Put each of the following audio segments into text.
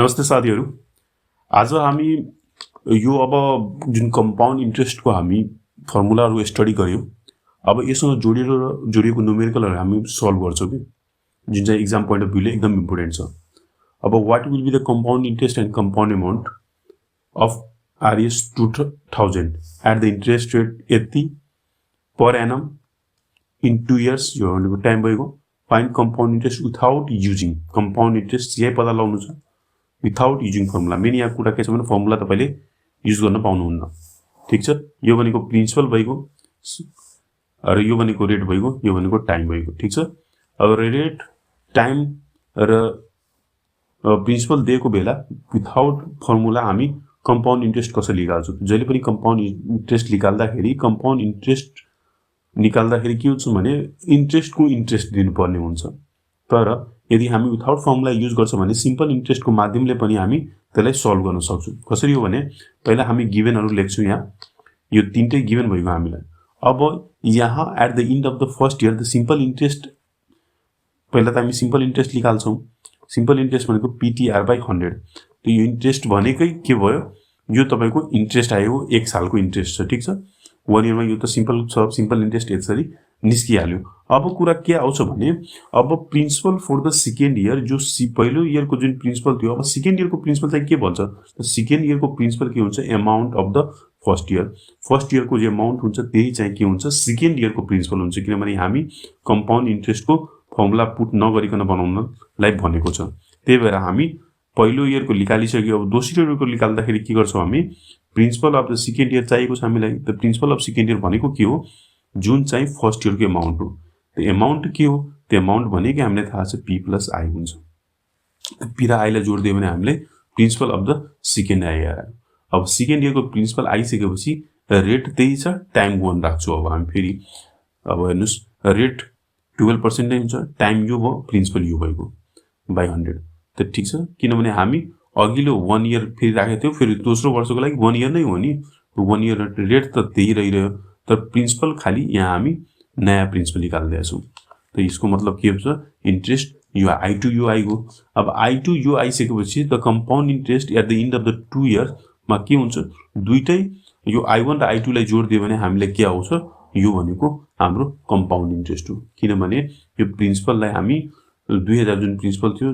नमस्ते साथीहरु, आज हामी यो अब जुन कम्पाउन्ड इन्ट्रेस्टको हामी फर्मुलाहरु स्टडी गर्यौं। अब यससँग जोडिएको न्यूमेरिकलहरु हामी सल्भ गर्छौं के जुन चाहिँ एक्जाम पोइन्ट अफ भ्यूले एकदम इम्पोर्टेन्ट छ। अब what will be the compound interest and compound amount of RS 2000 at the interest rate यति पर एनम इन 2 इयर्स यो भनेको टाइम भएको। Find compound interest without using compound interest यही पत्ता लगाउनु छ विथआउट युजिङ फर्मुला। मेन यहाँ कुरा के छ भने फर्मुला तपाईले युज गर्न पाउनुहुन्न। ठीक छ, यो भनेको प्रिन्सिपल भएको र यो भनेको रेट भएको, यो भनेको टाइम भएको। ठीक छ, अब रेट टाइम र प्रिन्सिपल दिएको बेला विथआउट फर्मुला हामी कम्पाउन्ड इन्ट्रेस्ट कसरी निकाल्छौं। जहिले पनि कम्पाउन्ड इन्ट्रेस्ट निकाल्दाखेरि कम्पाउन्ड इन्ट्रेस्ट निकाल्दाखेरि के हुन्छ भने इन्ट्रेस्टको इन्ट्रेस्ट दिनुपर्ने हुन्छ। तर यदि हामी विथआउट फर्मुला युज गर्छौं भने सिम्पल इन्ट्रेस्टको माध्यमले पनि हामी त्यसलाई सल्भ गर्न सक्छौं। कसरी हो भने पहिला हामी गिभनहरु लेख्छौं। यहाँ यो तीनटै गिभन भएको हामीलाई। अब यहाँ at the end of the first year the simple interest पहिला त हामी सिम्पल इन्ट्रेस्ट निकाल्छौं। सिम्पल इन्ट्रेस्ट भनेको PTR/100। त यो इन्ट्रेस्ट भनेकै के भयो, यो तपाईको इन्ट्रेस्ट आयो 1 सालको इन्ट्रेस्ट छ। ठीक छ, 1 इयरमा यो त सिम्पल छ, सिम्पल इन्ट्रेस्ट यसरी निस्किहाल्यो। अब कुरा के आउँछ भने अब principal for the second year जो पहिलो इयरको जुन प्रिन्सिपल थियो, अब सेकेन्ड इयरको प्रिन्सिपल चाहिँ के भन्छ त सेकेन्ड इयरको प्रिन्सिपल के हुन्छ amount of the first year. First इयरको जो अमाउन्ट हुन्छ त्यही चाहिँ के हुन्छ सेकेन्ड इयरको प्रिन्सिपल हुन्छ। किनभने हामी कम्पाउन्ड इन्ट्रेस्टको फर्मुला पुट नगरिकन बनाउनलाई भनेको छ। त्यही भएर हामी पहिलो इयरको निकालिसक्यो। अब दोस्रो इयरको निकाल्दाखेरि के गर्छौं हामी principal of the second year चाहिएको छ हामीलाई। The principal of second year भनेको के हो, जुन चाहिँ फर्स्ट इयरको अमाउन्ट हो। त्यो अमाउन्ट के हो, त्यो अमाउन्ट भनेको हामीलाई थाहा छ P + I हुन्छ। P र I लाई जोड दियो भने हामीले principal of the second year आयो। अब सेकेन्ड इयरको प्रिन्सिपल आइसकेपछि रेट त्यही छ, टाइम 1 राख्छौं। अब हामी फेरि अब हेर्नुस् रेट 12% नै हुन्छ, टाइम यो भयो, प्रिन्सिपल यो भएको बाइ 100। त ठीक छ, किनभने हामी अघिल्लो 1 इयर फेरि राखेको थियौ, फेरि दोस्रो वर्षको लागि 1 इयर नै हो नि। 1 इयर रेट त त्यही रहिरह्यो, तर प्रिन्सिपल खाली यहाँ हामी नयाँ प्रिन्सिपल निकाल्दै छौं। त यसको मतलब के हुन्छ इन्ट्रेस्ट यो I2 यो I हो। अब I2 यो आइसकेपछि the compound interest at the end of the 2 years मा के हुन्छ, दुईटै यो I1 र I2 लाई जोड दियो भने हामीले के आउँछ, यो भनेको हाम्रो कम्पाउन्ड इन्ट्रेस्ट हो। किनभने यो प्रिन्सिपललाई हामी 2000 जुन प्रिन्सिपल थियो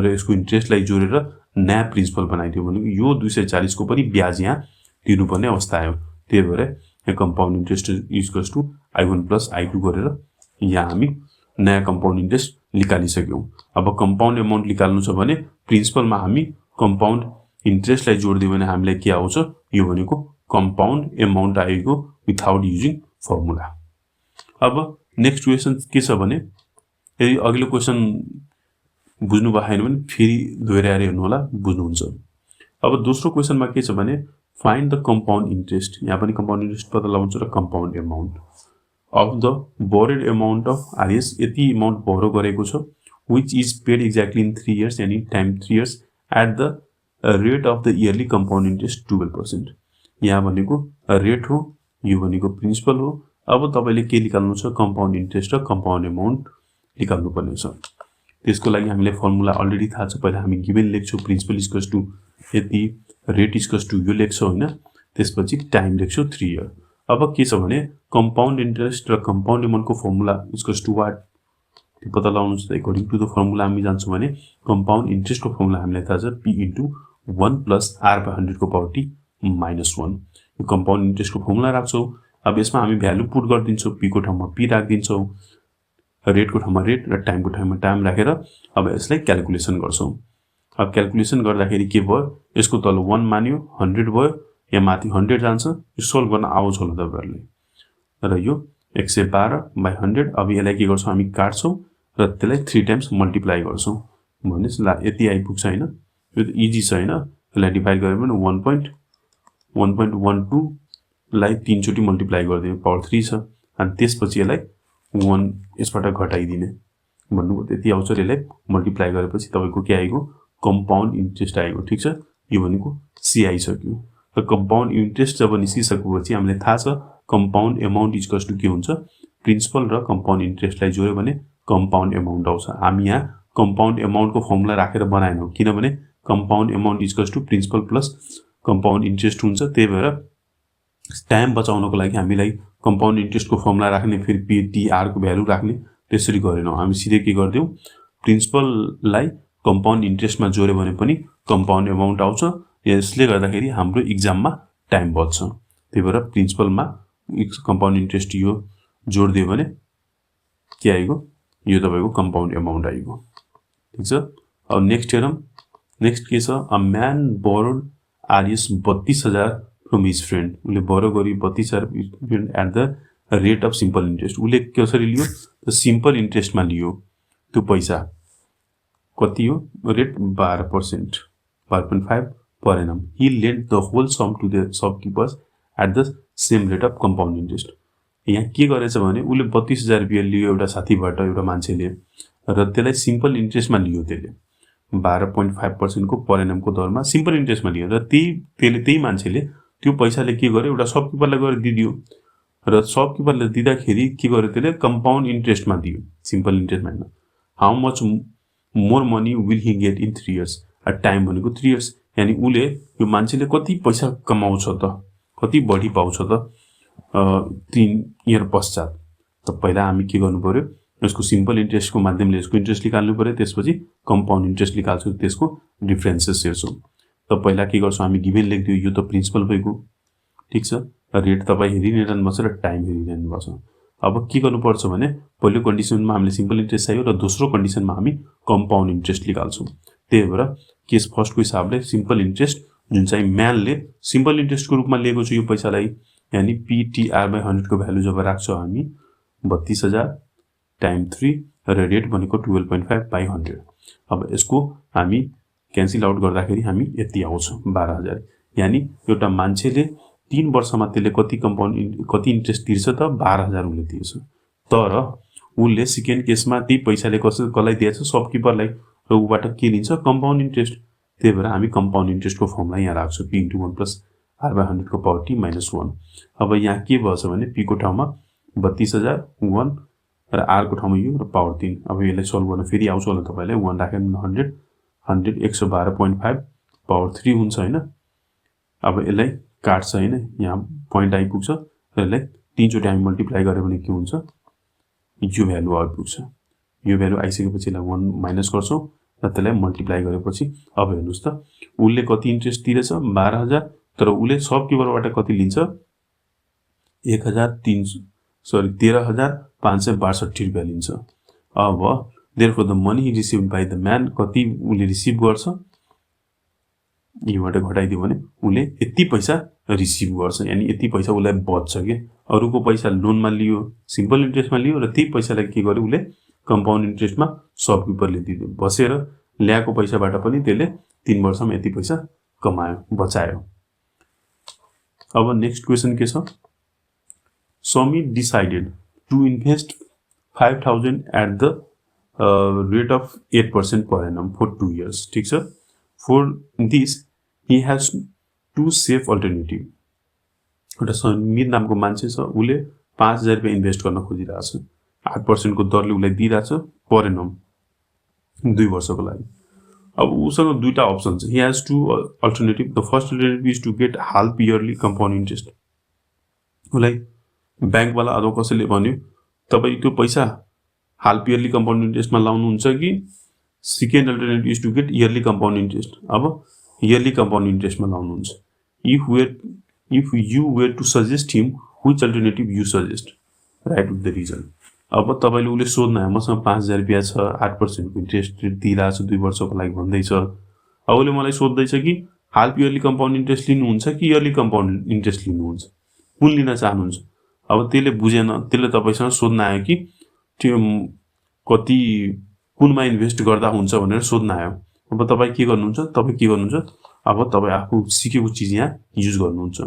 र यसको इन्ट्रेस्टलाई जोडेर नयाँ प्रिन्सिपल बनाइदियो भने यो 240 को पनि ब्याज यहाँ दिनुपर्ने अवस्था आयो। त्यही भएर यहाँ compound interest equals to I1 + I2 गरेर यहाँ हामी नयाँ कम्पाउन्ड इन्ट्रेस्ट निकालिसक्यौं। अब कम्पाउन्ड अमाउन्ट निकाल्नु छ भने प्रिन्सिपलमा हामी कम्पाउन्ड इन्ट्रेस्टलाई जोड दियो भने हामीलाई के आउँछ, यो भनेको कम्पाउन्ड अमाउन्ट आएको विथआउट युजिङ फर्मुला। अब नेक्स्ट क्वेशन के छ भने यदि अघिल्लो क्वेशन बुझ्नु भएन भने फेरि दोहोर्याएर हेर्नु होला, बुझ्नुहुन्छ। अब दोस्रो क्वेशनमा के छ भने फाइन्ड द कम्पाउन्ड इन्ट्रेस्ट। यहाँ पनि कम्पाउन्ड इन्ट्रेस्ट पत्ता लगाउँछ र compound amount of the borrowed amount of RS यति अमाउन्ट बोरो गरेको छ which is paid exactly in 3 years यानी time 3 years at the rate of the yearly compound interest 12%। यहाँ भनेको रेट हो, यो भनेको प्रिन्सिपल हो। अब तपाईले के निकाल्नु छ, कम्पाउन्ड इन्ट्रेस्ट र कम्पाउन्ड अमाउन्ट निकाल्नु पर्ने छ। त्यसको लागि हामीले फर्मुला अलरेडी थाहा छ। पहिला हामी गिभन लेख्छौं प्रिन्सिपल इक्वल्स टु यति, रेट इक्वल्स टु यो लेख्छौं हैन, त्यसपछि टाइम लेख्छौं 3 इयर। अब के छ भने कम्पाउन्ड इन्ट्रेस्ट र कम्पाउन्ड अमाउन्टको फर्मुला इक्वल्स टु व्हाट त्यो पत्ता लगाउनु छ। अकर्डिङ टु द फर्मुला हामी जान्छौं भने कम्पाउन्ड इन्ट्रेस्टको फर्मुला हामीलाई थाहा छ P * 1 + R/100 को पावर T -1। यो कम्पाउन्ड इन्ट्रेस्टको फर्मुला राख्छौं। अब यसमा हामी भ्यालु पुट गर्दिन्छौं, P को ठाउँमा P राख्दिन्छौं, रेट को ठाउँमा रेट र टाइम को ठाउँमा टाइम राखेर अब यसलाई क्याल्कुलेसन गर्छौं। अब क्याल्कुलेसन गर्दाखेरि के भयो, यसको तल 1 मान्यो, 100 भयो, यहाँ माथि 100 जान्छ। यो सोल्भ गर्न आउँछ होला तपाईहरुले। र यो 112/100। अब यसलाई के गर्छौं हामी काट्छौं र त्यसलाई 3 टाइम्स मल्टिप्लाई गर्छौं। भनेस् ला यति आइपुग्छ हैन, यो त इजी छ हैन। यसलाई डिभाइड गरे भने 1.12 लाई 3 चोटी मल्टिप्लाई गर्दिने पावर 3 छ। अनि त्यसपछि यसलाई 1 यसबाट घटाइदिने भन्नुको त्यति आउँछ। यसलाई मल्टिप्लाई गरेपछि तपाईको के आएको, कम्पाउन्ड इन्ट्रेस्ट आएको। ठीक छ, यो भनेको C आइसक्यो। त कम्पाउन्ड इन्ट्रेस्ट जब निस्किसकेपछि हामीले थाहा छ कम्पाउन्ड अमाउन्ट इक्वल्स टु के हुन्छ, प्रिन्सिपल र कम्पाउन्ड इन्ट्रेस्टलाई जोड्यो भने कम्पाउन्ड अमाउन्ट आउँछ। हामी यहाँ कम्पाउन्ड अमाउन्टको फर्मुला राखेर बनाएनौं, किनभने compound amount equals to principal plus compound interest हुन्छ। त्यही भएर टाइम बचाउनको लागि हामीलाई कम्पाउन्ड इन्ट्रेस्टको फर्मुला राख्ने, फेरि PTR को भ्यालु राख्ने, त्यसरी गरेनौँ। हामी सिधै के गरिदियौँ, प्रिन्सिपललाई कम्पाउन्ड इन्ट्रेस्टमा जोड्यो भने पनि कम्पाउन्ड एमाउन्ट आउँछ। यसले गर्दाखेरि हाम्रो इक्जाममा टाइम बच्छ। त्यही भएर प्रिन्सिपलमा कम्पाउन्ड इन्ट्रेस्ट यो जोडिदियो भने के आइगयो, यो तपाईँको कम्पाउन्ड एमाउन्ट आइगयो। ठिक छ। अब नेक्स्ट हेरौँ। नेक्स्ट के छ, a man borrowed RS 32,000 from his friend. उसले बोरो गरी 32,000 at the rate of simple interest. उसले कसरी लियो, त सिम्पल इन्ट्रेस्टमा लियो। त्यो पैसा कति हो, rate 12%, 12.5 per annum. He lent the whole sum to the shopkeepers at the same rate of compound interest. यहाँ के गरेछ भने उसले 32,000 रुपैयाँ लियो एउटा साथीबाट, एउटा मान्छेले, र त्यसलाई सिम्पल इन्ट्रेस्टमा लियो। त्यसले 12.5% को पर एनम को दरमा सिम्पल इन्ट्रेस्टमा लियो, र त्यही मान्छेले त्यो पैसाले के गर्यो, एउटा शपकिपरलाई गएर दिदियो, र शपकिपरले दिँदाखेरि के गर्यो, त्यसले कम्पाउन्ड इन्ट्रेस्टमा दियो, सिम्पल इन्ट्रेस्टमा हैन। How much more money will he get in 3 years। Time भनेको 3 years, यानी उसले यो मान्छेले कति पैसा कमाउँछ त, कति बढी पाउँछ त 3 year पश्चात। त पहिला हामी के गर्नु पर्यो, यसको सिम्पल इन्ट्रेस्टको माध्यमले यसको इन्ट्रेस्ट निकाल्नु पर्यो, त्यसपछि कम्पाउन्ड इन्ट्रेस्ट निकाल्छौँ, त्यसको डिफरेन्सेस हेर्छौँ। त पहिला के गर्छौँ, हामी गिभन लेख्दियो, यो त प्रिन्सिपल भएको। ठिक छ। रेट तपाईँ हेरि नै रहनुपर्छ र टाइम हेरि रहनुपर्छ। अब के गर्नुपर्छ भने पहिलो कन्डिसनमा हामीले सिम्पल इन्ट्रेस्ट चाहियो, र दोस्रो कन्डिसनमा हामी कम्पाउन्ड इन्ट्रेस्ट निकाल्छौँ। त्यही भएर केस फर्स्टको हिसाबले सिम्पल इन्ट्रेस्ट जुन चाहिँ म्यानले सिम्पल इन्ट्रेस्टको रूपमा लिएको छ यो पैसालाई, यानी PTR/100 को भ्यालु जब राख्छौँ हामी 32,000 टाइम 3 र रेट भनेको 12.5/100। अब यसको हामी क्यान्सल आउट गर्दाखेरि हामी यति आउँछ 12,000। यानी एउटा मान्छेले 3 वर्षमा त्यसले कति इन्ट्रेस्ट तिर्छ त 12,000 उसले तिर्छ। तर उसले सेकेन्ड केसमा त्यही पैसाले कसलाई दिएछ, शपकिपरलाई, र उबाट के लिन्छ, कम्पाउन्ड इन्ट्रेस्ट। त्यही भएर हामी कम्पाउन्ड इन्ट्रेस्टको फर्मुला यहाँ राख्छौँ, P × 1 + R/100 को पावर T - 1। अब यहाँ के भएछ भने P को ठाउँमा 32,000 1 र R को ठाउँमा यो र पावर 3। अब यसलाई सल्भ गर्न फेरि आउँछ होला तपाईलाई, 1 राखेर 100 112.5 पावर 3 हुन्छ हैन। अब यसलाई काट्छ हैन, यहाँ पोइन्ट आइपुग्छ, र यसलाई 3 चोटि हामी मल्टिप्लाई गर्यो भने के हुन्छ, यो भ्यालु आइपुग्छ। यो भ्यालु आइसकेपछि यसलाई 1 माइनस गर्छौँ, र त्यसलाई मल्टिप्लाई गरेपछि अब हेर्नुस् त उसले कति इन्ट्रेस्ट तिरेछ 12,000, तर उसले शपकिपरबाट कति लिन्छ 13,562 रुपैयाँ लिन्छ। अब therefore the money received by the man, कति उसले रिसिभ गर्छ, यहाँबाट घटाइदियो भने उसले यति पैसा रिसिभ गर्छ, यानी यति पैसा उसलाई बच्छ के। अरूको पैसा लोनमा लियो, सिम्पल इन्ट्रेस्टमा लियो, र त्यही पैसालाई के गर्यो उसले कम्पाउन्ड इन्ट्रेस्टमा शपकिपरले दियो, बसेर ल्याएको पैसाबाट पनि त्यसले 3 वर्षमा यति पैसा कमायो, बचायो। अब नेक्स्ट क्वेसन के छ, Swami decided to invest 5,000 at the rate of 8% per annum for 2 years। ठीक छ। For this he has two safe alternative। एउटा समीर नामको मान्छे छ, उसले 5,000 रुपैयाँ इन्भेस्ट गर्न खोजिरहेछ, 8% को दरले उसलाई दिइरहेछ पर एनम 2 वर्षको लागि। अब उसँग दुईटा अप्सन छ, he has two alternative। The first alternative is to get half yearly compound interest। उसलाई बैंक वाला अथवा कसैले भन्यो तपाई त्यो पैसा हाल्फ इयरली कम्पाउन्ड इन्ट्रेस्टमा लाउनुहुन्छ कि second alternative is to get yearly compound interest. अब इयरली कम्पाउन्ड इन्ट्रेस्टमा लाउनुहुन्छ। If you were to suggest him which alternative you suggest, write with the reason. अब तपाईले उले सोध्न आयो मसँग 5,000 रुपैयाँ छ, 8% को इन्ट्रेस्ट दिइरहेको छ 2 वर्षको लागि भन्दैछ। अब उले मलाई सोध्दैछ कि हाल्फ इयरली कम्पाउन्ड इन्ट्रेस्ट लिनुहुन्छ कि इयरली कम्पाउन्ड इन्ट्रेस्ट लिनुहुन्छ, कुन लिन चाहनुहुन्छ। अब त्यसले बुझेन, त्यसले तपाईसँग सोध्न आयो कि त्यो कति कुनमा इन्भेस्ट गर्दा हुन्छ भनेर सोध्न आयो। अब तपाई के गर्नुहुन्छ, अब तपाई आफू सिकेको चीज यहाँ युज गर्नुहुन्छ।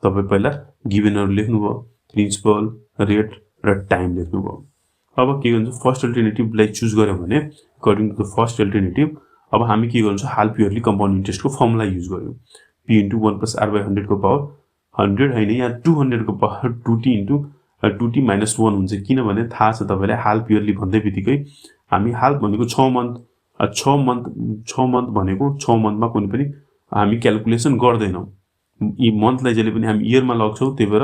तपाई पहिला गिभनहरु लेख्नुभयो, प्रिन्सिपल, रेट र टाइम लेख्नुभयो। अब के गर्नुहुन्छ, फर्स्ट अल्टरनेटिभलाई चुज गर्यो भने according to the first alternative अब हामी के गर्नुहुन्छ, हाल्फ इयरली कम्पाउन्ड इन्ट्रेस्टको फर्मुला युज गर्यो। P × 1 + R/100 को पावर 100 हैन, यहाँ 200 को पावर 2t × 2t - 1 हुन्छ। किनभने थाहा छ तपाईलाई हाल्फ इयरली भन्दै बित्तिकै हामी हाल्फ भनेको 6 मन्थ 6 मन्थ भनेको 6 मन्थमा कुनै पनि हामी क्याल्कुलेसन गर्दैनौं यी मन्थलाई जहिले पनि हामी इयरमा लग्छौं त्यही भएर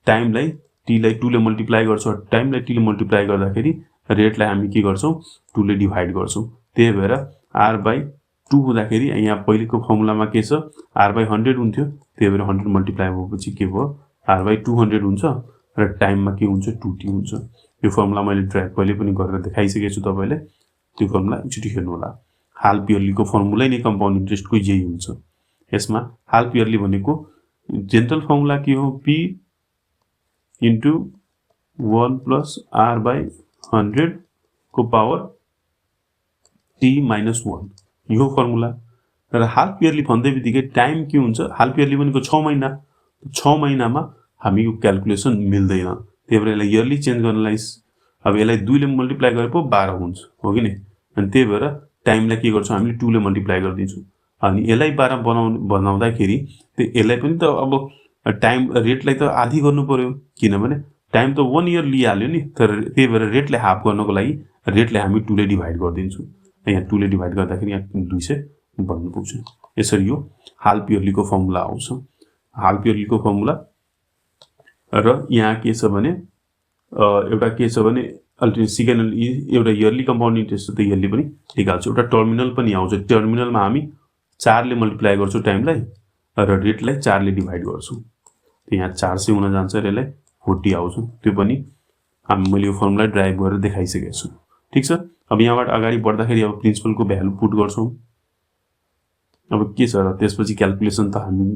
टाइमलाई t लाई 2 ले मल्टिप्लाई गर्छौं टाइमलाई t ले मल्टिप्लाई गर्दाखेरि रेटलाई हामी के गर्छौं 2 ले डिभाइड गर्छौं त्यही भएर r/2 हुँदाखेरि यहाँ पहिलेको फर्मुलामा के छ r/100 हुन्थ्यो त्यही भएर 100 मल्टिप्लाई भएपछि के भयो r/200 हुन्छ र टाइममा के हुन्छ 2t हुन्छ यो फर्मुला मैले ड्राइभ पहिले पनि गरेर देखाइसकेको छु तपाईलाई त्यो फर्मुला एकचोटी हेर्नु होला हाल्फ इयरलीको फर्मुला नै कम्पाउन्ड इन्ट्रेस्टको यही हुन्छ यसमा हाल्फ इयरली भनेको जनरल फर्मुला के हो p into 1 plus r/100 को पावर t minus 1 यो फर्मुला र हाल्फ इयरली भन्दै बित्तिकै टाइम के हुन्छ हाल्फ इयरली भनेको 6 महिना 6 महिनामा हामी यो क्याल्कुलेसन मिल्दैन त्यही भएर यसलाई इयरली चेन्ज गर्नलाई अब यसलाई 2 ले मल्टिप्लाई गरेको 12 हुन्छ हो कि नि अनि त्यही भएर टाइमलाई के गर्छौं हामीले 2 ले मल्टिप्लाई गर्दिन्छौं अनि यसलाई 12 बनाउँदाखेरि यसलाई पनि त अब टाइम रेटलाई त आधी गर्नु पर्यो किनभने टाइम त 1 इयर लिइहाल्यो नि तर त्यही भएर रेटलाई हाफ गर्नको लागि रेटलाई हामी 2 ले डिभाइड गर्दिन्छौं यहाँ 2 ले डिभाइड गर्दाखेरि यहाँ 200 बन्नु पुग्छ यसरी यो हाल्फ इयरलीको फर्मुला आउँछ हाल्फ इयरलीको फर्मुला र यहाँ के छ भने एउटा के छ भने अल्टरनेट सेकेन्ड एउटा इयरली कम्पाउन्ड इन्ट्रेस्ट त इयरली पनि निकाल्छ एउटा टर्मिनल पनि आउँछ टर्मिनलमा हामी 4 ले मल्टिप्लाई गर्छौं टाइमलाई र रेटलाई 4 ले डिभाइड गर्छौं त यहाँ 400 हुन जान्छ र यसलाई 40 आउँछ त्यो पनि मैले यो फर्मुला ड्राइभ गरेर देखाइसकेको छु ठीक छ अब यहाँबाट अगाडि बढ्दाखेरि अब प्रिन्सिपलको भ्यालु पुट गर्छौं अब के छ र त्यसपछि क्याल्कुलेसन त हामी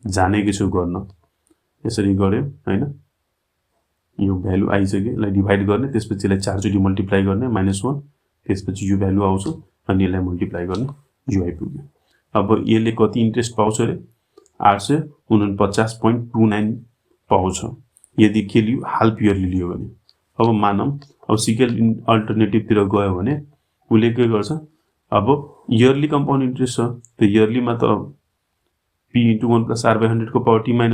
जानेकै छौं गर्न यसरी गर्यो हैन यो भ्यालु आइसक्यो यसलाई डिभाइड गर्ने त्यसपछि यसलाई 4 चोटी मल्टिप्लाई गर्ने -1 त्यसपछि यो भ्यालु आउँछ अनि यसलाई मल्टिप्लाई गर्ने यो आइपुग्यो अब यसले कति इन्ट्रेस्ट पाउँछ रे 849.29 पाउँछ यदि के लियो हाल्फ इयरली लियो भने अब मानौं अब सिकेल अल्टरनेटिभ तिर गयो भने उले के गर्छ अब इयरली कम्पाउन्ड इन्ट्रेस्ट छ त्यो इयरलीमा त p * 1 + r/100 को पावर t - 1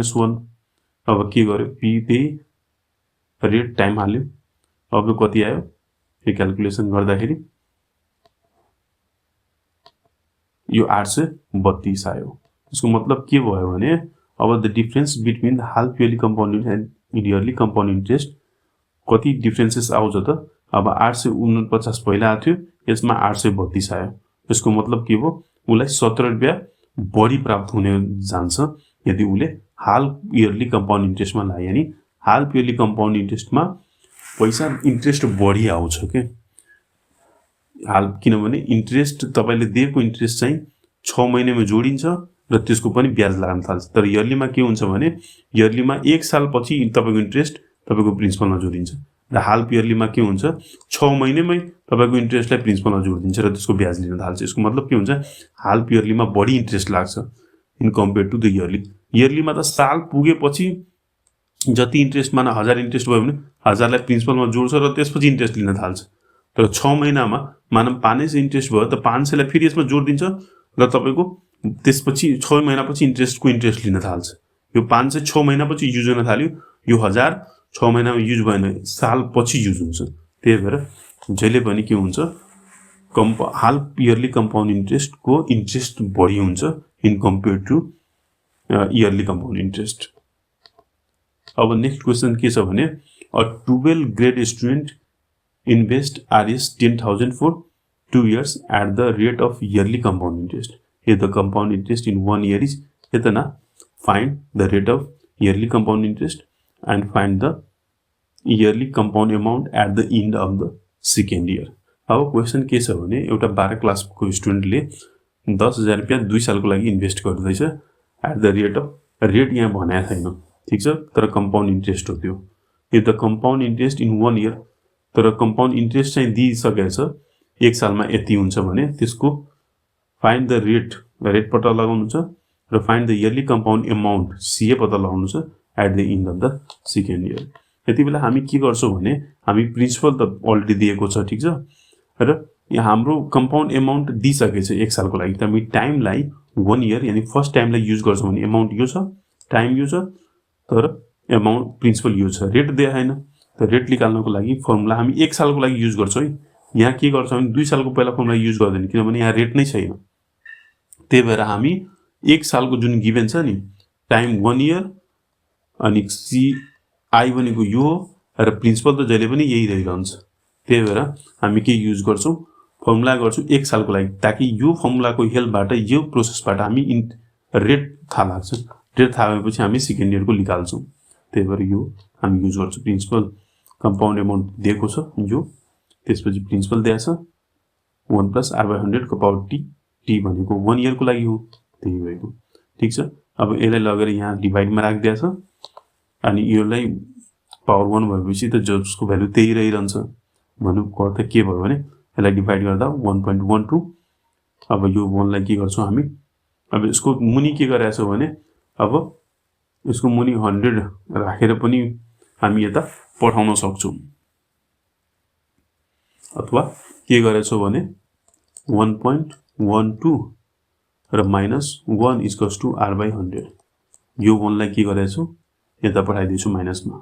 अब के गर्यो p त्यही रेट टाइम हाल्यो अब कति आयो यो क्याल्कुलेसन गर्दाखेरि यो 832 आयो यसको मतलब के भयो भने अब the difference between the half yearly compound and yearly compound interest कति डिफरेन्सेस आउँछ त अब 849 पहिला आथ्यो यसमा 832 आयो यसको मतलब के भयो उलाई 17 रुपैयाँ बढी प्राप्त हुने जान्छ यदि उले हाल्फ इयरली कम्पाउन्ड इन्ट्रेस्टमा लाए यानी हाल्फ इयरली कम्पाउन्ड इन्ट्रेस्टमा पैसा इन्ट्रेस्ट बढी आउँछ के हाल किनभने इन्ट्रेस्ट तपाईले दिएको इन्ट्रेस्ट चाहिँ 6 महिनामा जोडिन्छ र त्यसको पनि ब्याज लाग्न थाल्छ तर इयरलीमा के हुन्छ भने इयरलीमा 1 साल पछि तपाईको इन्ट्रेस्ट तपाईको प्रिन्सिपलमा जोडिन्छ र हाल्फ इयरलीमा के हुन्छ 6 महिनामै तपाईको इन्ट्रेस्टलाई प्रिन्सिपलमा जोडिन्छ र त्यसको ब्याज लिन थाल्छ यसको मतलब के हुन्छ हाल्फ इयरलीमा बढी इन्ट्रेस्ट लाग्छ in compare to the yearly इयरलीमा त साल पुगेपछि जति इन्ट्रेस्ट माने 1000 इन्ट्रेस्ट भयो भने 1000 लाई प्रिन्सिपलमा जोड्छ र त्यसपछि इन्ट्रेस्ट लिन थाल्छ तर 6 महिनामा मानम 500 इन्ट्रेस्ट भयो त 500 लाई फेरि यसमा जोड दिन्छ र तपाईको त्यसपछि 6 महिनापछि इन्ट्रेस्ट लिन थाल्छ यो 500 6 महिनापछि युज हुन थाल्यो यो 1000 6 महिनामा युज भएन साल पछि युज हुन्छ त्यही भएर जहिले पनि के हुन्छ हाल्फ इयरली कम्पाउन्ड इन्ट्रेस्ट को इन्ट्रेस्ट बढी हुन्छ in compare to yearly compound interest अब नेक्स्ट क्वेशन के छ भने a 12 grade student invest Rs 10,000 for 2 years at the rate of yearly compound interest. If the compound interest in 1 year is itna, find the rate of yearly compound interest and find the yearly compound amount at the end of the second year. अब question के छ भने एउटा 12 class को स्टुडेन्टले 10,000 रुपैयाँ 2 सालको लागि invest गर्दैछ at the rate of rate यहाँ भनेको छैन ठीक छ तर कम्पाउन्ड इन्ट्रेस्ट हो त्यो if the compound interest in 1 year तर कम्पाउन्ड इन्ट्रेस्ट चाहिँ दिइसकेको छ 1 सालमा यति हुन्छ भने त्यसको फाइन्ड द रेट पत्ता लगाउनु छ र find the yearly compound amount CA पत्ता लगाउनु छ at the end of the second year यतिबेला हामी के गर्छौं भने हामी प्रिन्सिपल त अलरेडी दिएको छ ठीक छ र यहाँ हाम्रो कम्पाउन्ड अमाउन्ट दिइसकेको छ 1 सालको लागि त हामी टाइमलाई 1 इयर यानी फर्स्ट टाइमलाई युज गर्छौं भने अमाउन्ट यो छ टाइम यो छ तर अमाउन्ट प्रिन्सिपल यो छ रेट दिए हैन त रेट निकाल्नको लागि फर्मुला हामी 1 सालको लागि युज गर्छौं है यहाँ के गर्छ भने 2 सालको पहिला फर्मुला युज गर्दैन किनभने यहाँ रेट नै छैन। त्यही भएर हामी 1 सालको जुन गिभन छ नि टाइम 1 इयर अनि CI भनेको यो र प्रिन्सिपल त जहिले पनि यही रहिरहन्छ। त्यही भएर हामी के युज गर्छौं फर्मुला गर्छौं 1 सालको लागि ताकि यो फर्मुलाको हेल्पबाट यो प्रोसेसबाट हामी रेट थाहा लाग्छ। रेट थाहा भएपछि हामी सेकेन्ड इयरको निकाल्छौं। त्यही भएर यो हामी युज गर्छौं प्रिन्सिपल कम्पाउन्ड अमाउन्ट दिएको छ यो त्यसपछि प्रिन्सिपल दिएको छ 1 + r/100 को पावर t भनेको 1 इयर को लागि हो त्यही भएको ठीक छ। अब यसलाई लगेर यहाँ डिभाइडमा राख्दिया छ अनि यसलाई पावर 1 भएपछि त जसको भ्यालु त्यही रहिरहन्छ भन्नुको अर्थ के भयो भने यसलाई डिभाइड गर्दा 1.12 अब यो 1 लाई के गर्छौं हामी अब यसको मुनि के गरेका छौं भने अब यसको मुनि 100 राखेर पनि हामी यता पठाउन सक्छौं अथवा के गरेछौं भने 1.12 र -1 = r/100 यो 1 लाई के गरेछौं यता पठाइदिन्छु माइनसमा।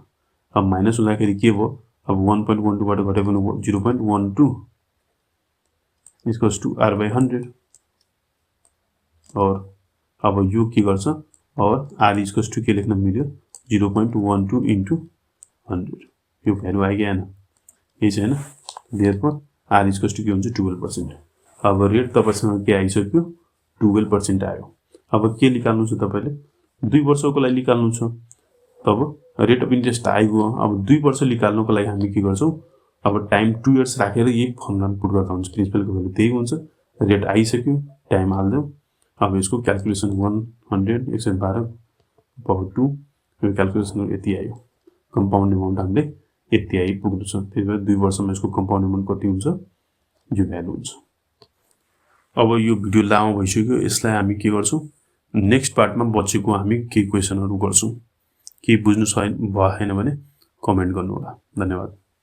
अब माइनस हुँदाखेरि के भयो अब 1.12 बाट घटायो भने 0.12 = r/100 और अब यो के गर्छ और r = के लेख्न मिल्यो 0.12 * 100 यो भ्यालु आयो कि आएन यही छ हैन। देयरफोर r = के हुन्छ 12%। अब रेट तपाईसँग के आइसक्यो 12% आयो। अब के निकाल्नु छ तपाईले 2 वर्षको लागि निकाल्नु छ तब रेट अफ इन्ट्रेस्ट आइगयो। अब 2 वर्ष निकाल्नको लागि हामी के गर्छौं अब टाइम 2 इयर्स राखेर यही फर्मुला पुट गर्दा हुन्छ प्रिन्सिपलको भ्यालु त्यही हुन्छ। रेट आइसक्यो टाइम हाल्दियौ। अब यसको क्याल्कुलेसन 100 112 पावर 2 यो क्याल्कुलेसन यति आयो। कम्पाउन्ड अमाउन्ट हामीले यति आइपुग्नु छ। त्यही भएर 2 वर्षमा यसको कम्पाउन्ड अमाउन्ट कति हुन्छ यो भ्यालु हुन्छ। अब यो भिडियो लामो भइसक्यो यसलाई हामी के गर्छौं नेक्स्ट पार्टमा बचेको हामी के क्वेशनहरु गर्छौं। के बुझ्नु भएन भने कमेन्ट गर्नु होला। धन्यवाद।